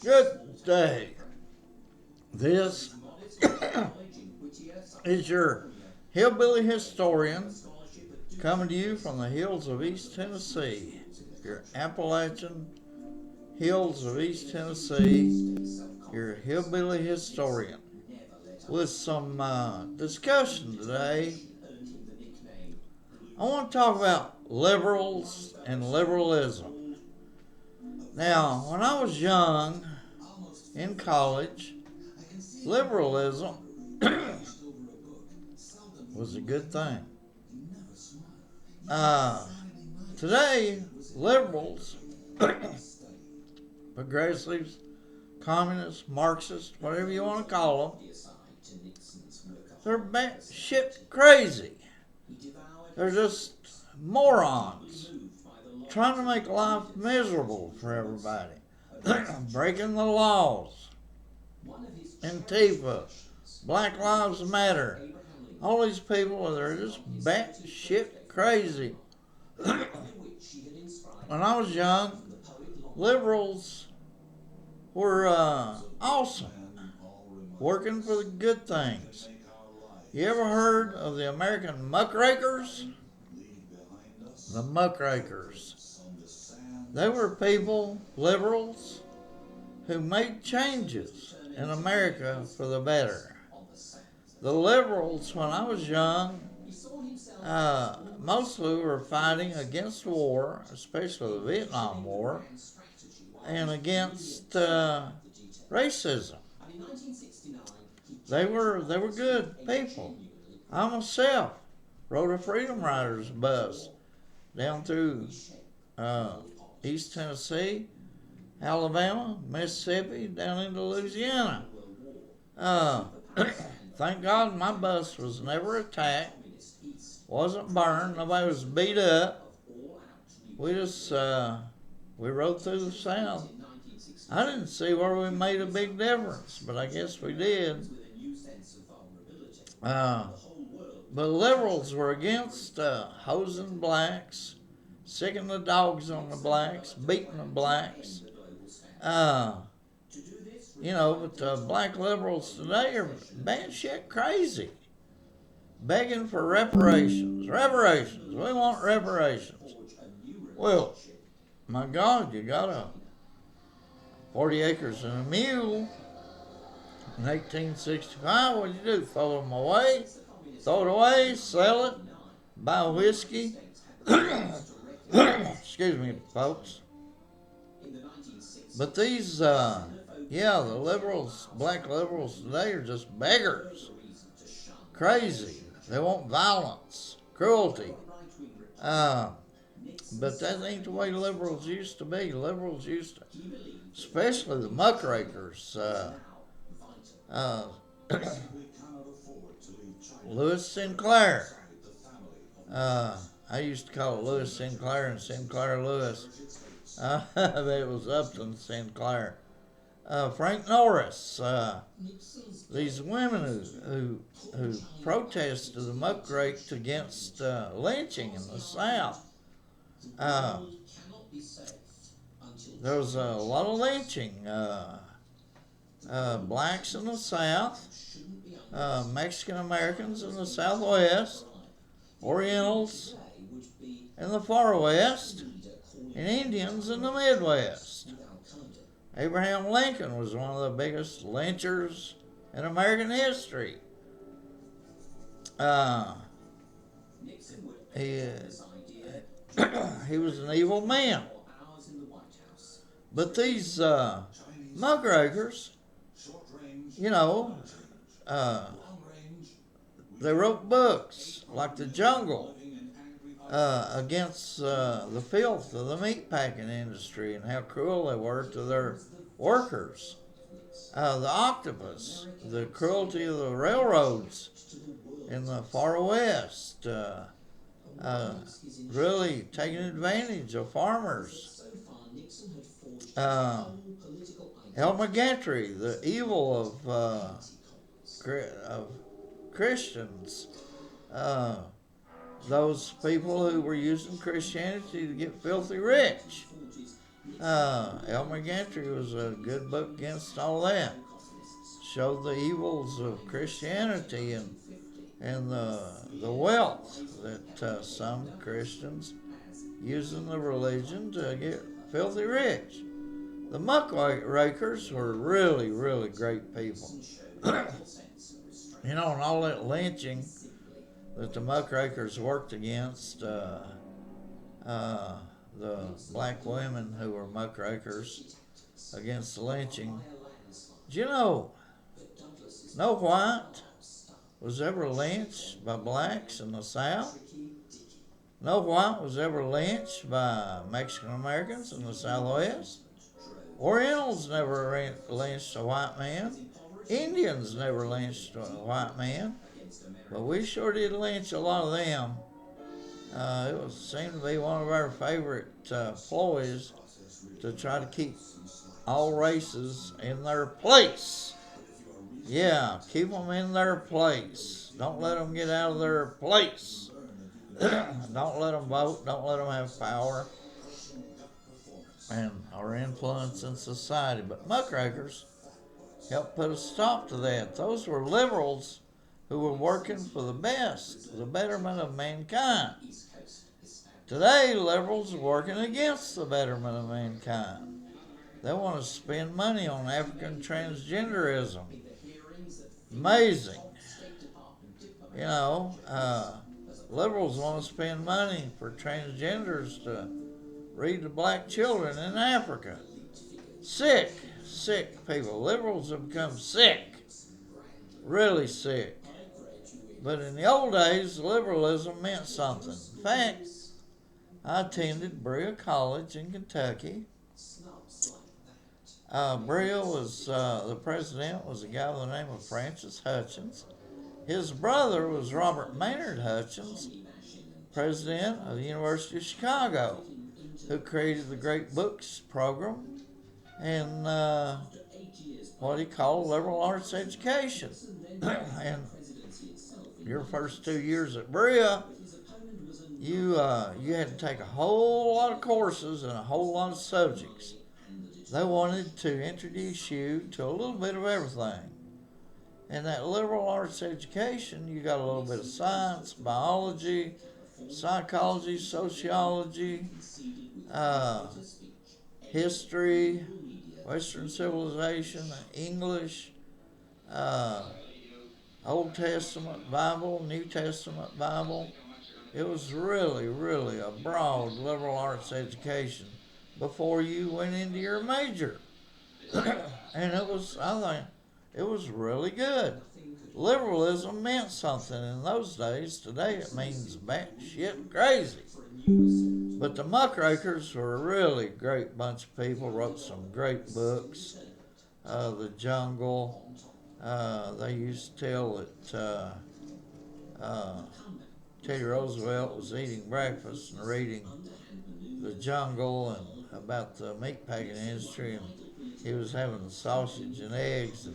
Good day. This is your hillbilly historian coming to you from the hills of East Tennessee, your Appalachian hills of East Tennessee, your hillbilly historian, with some discussion today. I want to talk about liberals and liberalism. Now, when I was young in college, liberalism was a good thing. Uh, Today, liberals, progressives, communists, Marxists, whatever you want to call them, they're shit crazy. They're just morons trying to make life miserable for everybody, breaking the laws. Antifa, Black Lives Matter, all these people, they're just batshit crazy. When I was young, liberals were awesome, working for the good things. You ever heard of the American Muckrakers? The Muckrakers. They were people, liberals, who made changes in America for the better. The liberals, when I was young, mostly were fighting against war, especially the Vietnam War, and against racism. They were good people. I myself rode a Freedom Riders bus down through East Tennessee, Alabama, Mississippi, down into Louisiana. Thank God my bus was never attacked, wasn't burned, nobody was beat up. We just we rode through the South. I didn't see where we made a big difference, but I guess we did. But liberals were against hosing blacks, sicking the dogs on the blacks, beating the blacks. But black liberals today are batshit crazy, begging for reparations. Reparations. We want reparations. Well, my God, you got 40 acres and a mule in 1865. What'd you do? Throw them away? Throw it away? Sell it? Buy whiskey? Excuse me, folks. But these, the liberals, black liberals today are just beggars. Crazy. They want violence, cruelty. But that ain't the way liberals used to be. Liberals used to, especially the Muckrakers. Lewis Sinclair. I used to call it Lewis Sinclair and Sinclair Lewis. But it was Upton Sinclair. Frank Norris. These women who protested the Muckrakers against lynching in the South. There was a lot of lynching. Blacks in the South, Mexican Americans in the Southwest, Orientals in the Far West, and Indians in the Midwest. Abraham Lincoln was one of the biggest lynchers in American history. He was an evil man. But these Muckrakers, they wrote books like The Jungle against the filth of the meatpacking industry and how cruel they were to their workers. The Octopus, the cruelty of the railroads in the Far West, really taking advantage of farmers. Elmer Gantry, the evil of Christians, those people who were using Christianity to get filthy rich. Elmer Gantry was a good book against all that. Showed the evils of Christianity and the wealth that some Christians using the religion to get filthy rich. The Muckrakers were really, really great people. And all that lynching that the Muckrakers worked against, the black women who were muckrakers against the lynching. Do you know no white was ever lynched by blacks in the South? No white was ever lynched by Mexican Americans in the Southwest. Orientals never lynched a white man. Indians never lynched a white man. But we sure did lynch a lot of them. Seemed to be one of our favorite ploys to try to keep all races in their place. Yeah, keep them in their place. Don't let them get out of their place. Don't let them vote. Don't let them have power and or influence in society. But Muckrakers helped put a stop to that. Those were liberals who were working for the best, the betterment of mankind. Today, liberals are working against the betterment of mankind. They want to spend money on African transgenderism. Amazing. Liberals want to spend money for transgenders to read to black children in Africa. Sick people. Liberals have become sick. Really sick. But in the old days, liberalism meant something. In fact, I attended Berea College in Kentucky. Berea the president was a guy by the name of Francis Hutchins. His brother was Robert Maynard Hutchins, president of the University of Chicago, who created the Great Books program and what he called liberal arts education. And your first 2 years at Berea, you had to take a whole lot of courses and a whole lot of subjects. They wanted to introduce you to a little bit of everything. In that liberal arts education, you got a little bit of science, biology, psychology, sociology, history, Western civilization, English, Old Testament Bible, New Testament Bible. It was really, really a broad liberal arts education before you went into your major. And I think, it was really good. Liberalism meant something in those days. Today it means batshit crazy. But the Muckrakers were a really great bunch of people, wrote some great books. The Jungle. They used to tell that Teddy Roosevelt was eating breakfast and reading The Jungle and about the meatpacking industry, and he was having sausage and eggs,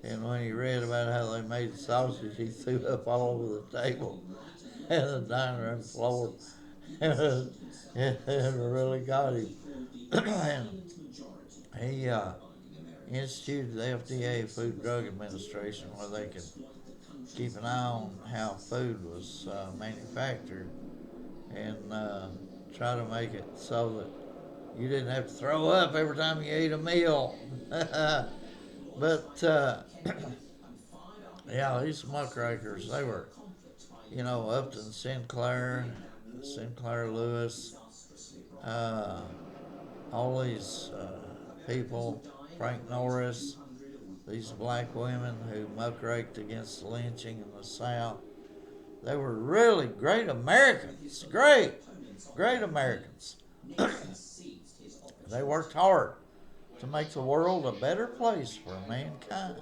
and when he read about how they made sausage, he threw up all over the table and the dining room floor, and it really got him. And he instituted the FDA, Food and Drug Administration, where they could keep an eye on how food was manufactured and try to make it so that you didn't have to throw up every time you ate a meal. But yeah, these Muckrakers, they were, Upton Sinclair Lewis, all these people, Frank Norris, these black women who muckraked against the lynching in the South. They were really great Americans. Great Americans. They worked hard to make the world a better place for mankind.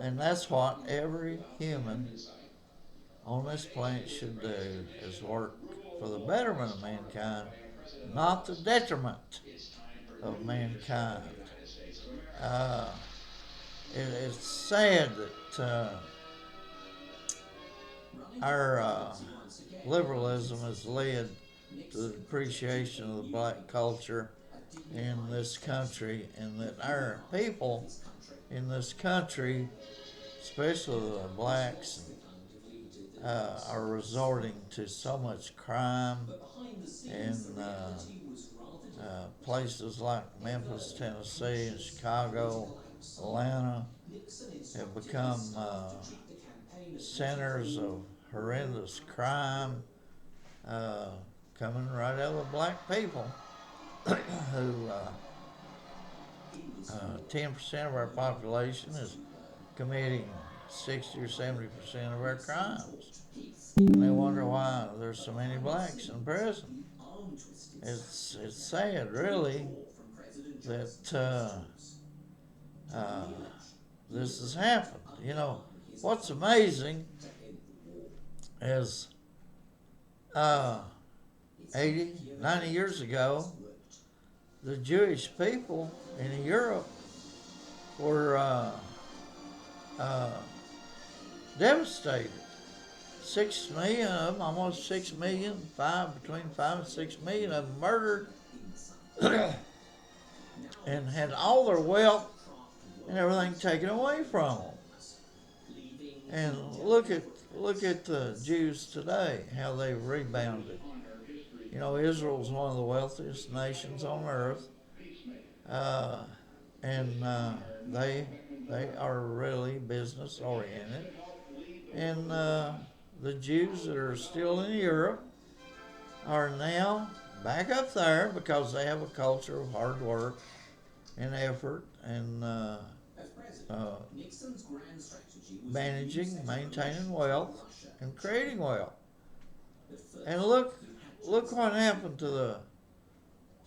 And that's what every human on this planet should do, is work for the betterment of mankind, not the detriment of mankind. Uh, it's sad that our liberalism has led to the depreciation of the black culture in this country, and that our people in this country, especially the blacks, are resorting to so much crime in places like Memphis, Tennessee, and Chicago, Atlanta have become centers of horrendous crime uh, coming right out of the black people who 10% of our population is committing 60 or 70% of our crimes. And they wonder why there's so many blacks in prison. It's sad, really, that uh, this has happened. You know, what's amazing is uh, 80, 90 years ago, the Jewish people in Europe were uh, devastated. 6 million of them, almost 6 million, between 5 and 6 million of them murdered and had all their wealth and everything taken away from them. And look at the Jews today, how they've rebounded. You know, Israel's one of the wealthiest nations on earth, uh, and they are really business oriented. And the Jews that are still in Europe are now back up there because they have a culture of hard work and effort and managing, maintaining wealth, and creating wealth. And look what happened to the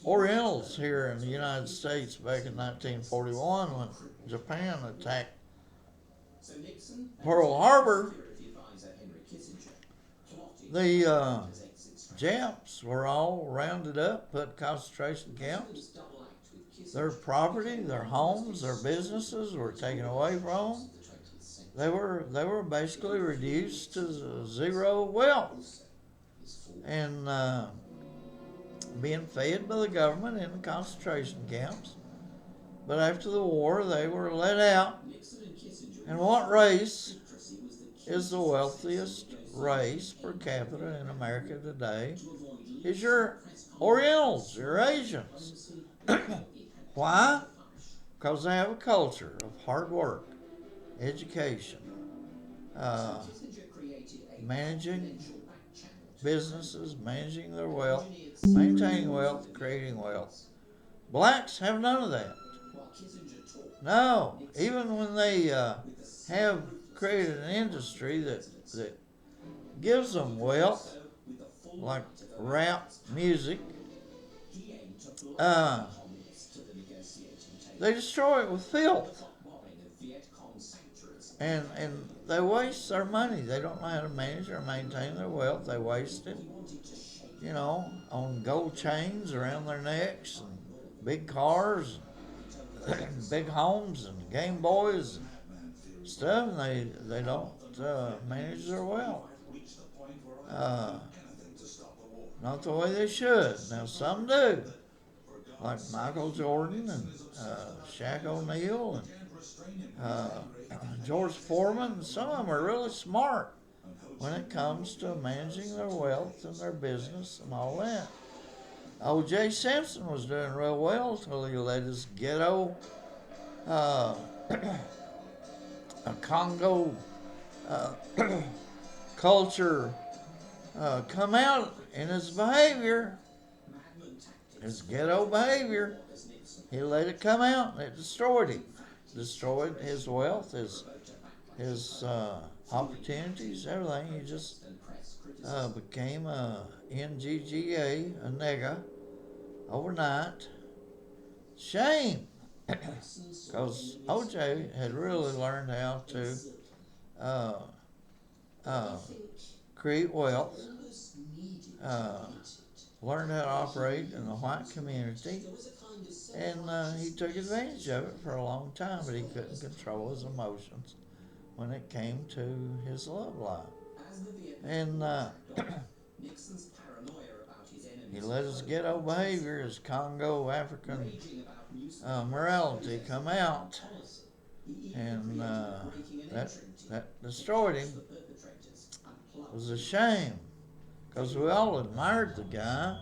Orientals here in the United States back in 1941 when Japan attacked Pearl Harbor. The Japs were all rounded up, put in concentration camps. Their property, their homes, their businesses were taken away from them. They were basically reduced to zero wealth and being fed by the government in the concentration camps. But after the war, they were let out. And what race is the wealthiest race per capita in America today? Is your Orientals, your Asians. Why? Because they have a culture of hard work, education, managing businesses, managing their wealth, maintaining wealth, creating wealth. Blacks have none of that. No, even when they have created an industry that gives them wealth, like rap music, they destroy it with filth. And they waste their money. They don't know how to manage or maintain their wealth. They waste it, you know, on gold chains around their necks and big cars and big homes and Game Boys and stuff. And they don't manage their wealth. Not the way they should. Now some do, like Michael Jordan and Shaq O'Neal and George Foreman. And some of them are really smart when it comes to managing their wealth and their business and all that. O.J. Simpson was doing real well until he let his ghetto Congo culture come out in his behavior, his ghetto behavior. He let it come out and it destroyed him. Destroyed his wealth, his opportunities, everything. He just became a NGGA, a nigga, overnight. Shame, because OJ had really learned how to create wealth, learned how to operate in the white community, and he took advantage of it for a long time, but he couldn't control his emotions when it came to his love life. And He let his ghetto behavior, his Congo African morality come out, and that destroyed him. It was a shame, because we all admired the guy.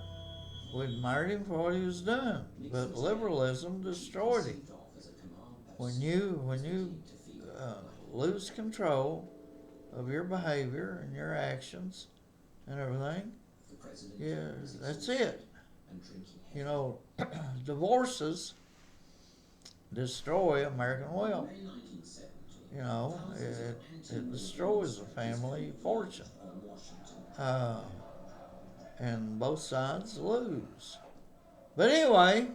We admired him for what he was doing, but liberalism destroyed him. When you lose control of your behavior and your actions and everything, yeah, that's it. You know, divorces destroy American wealth. You know, it destroys a family fortune. Uh, and both sides lose. But anyway,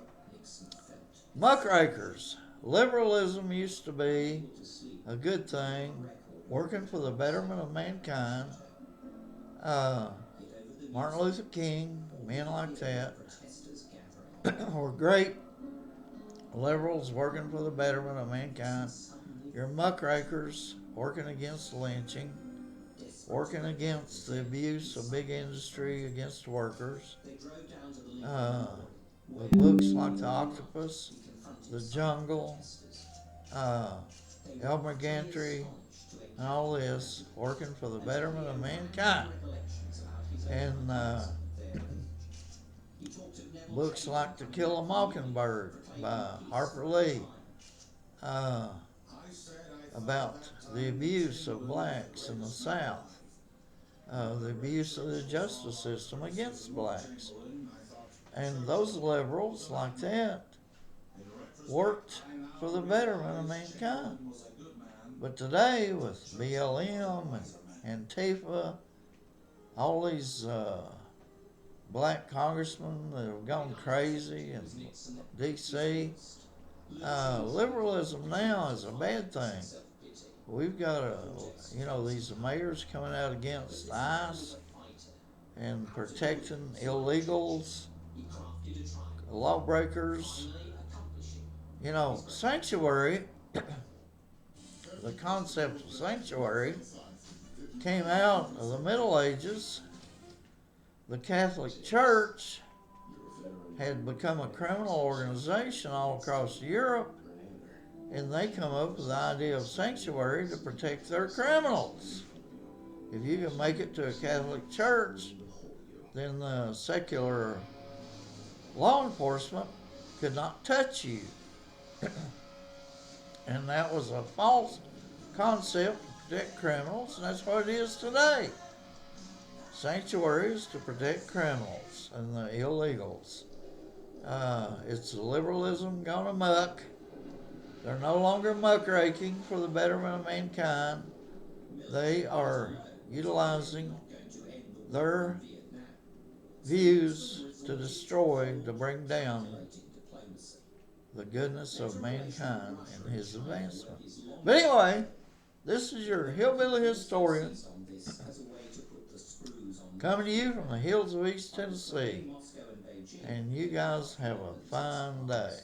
Muckrakers. Liberalism used to be a good thing, working for the betterment of mankind. Uh, Martin Luther King, men like that, were great liberals working for the betterment of mankind. Your muckrakers working against lynching, working against the abuse of big industry against workers. With books like The Octopus, The Jungle, uh, Elmer Gantry, and all this, working for the betterment of mankind. And books like To Kill a Mockingbird by Harper Lee, uh, about the abuse of blacks in the South, the abuse of the justice system against blacks. And those liberals like that worked for the betterment of mankind. But today, with BLM and Antifa, all these black congressmen that have gone crazy in D.C., liberalism now is a bad thing. We've got these mayors coming out against ICE and protecting illegals, lawbreakers. You know, sanctuary, the concept of sanctuary came out of the Middle Ages. The Catholic Church had become a criminal organization all across Europe, and they come up with the idea of sanctuary to protect their criminals. If you can make it to a Catholic church, then the secular law enforcement could not touch you. And that was a false concept to protect criminals, and that's what it is today. Sanctuaries to protect criminals and the illegals. It's liberalism gone amok. They're no longer muckraking for the betterment of mankind. They are utilizing their views to destroy, to bring down the goodness of mankind and his advancement. But anyway, this is your hillbilly historian coming to you from the hills of East Tennessee. And you guys have a fine day.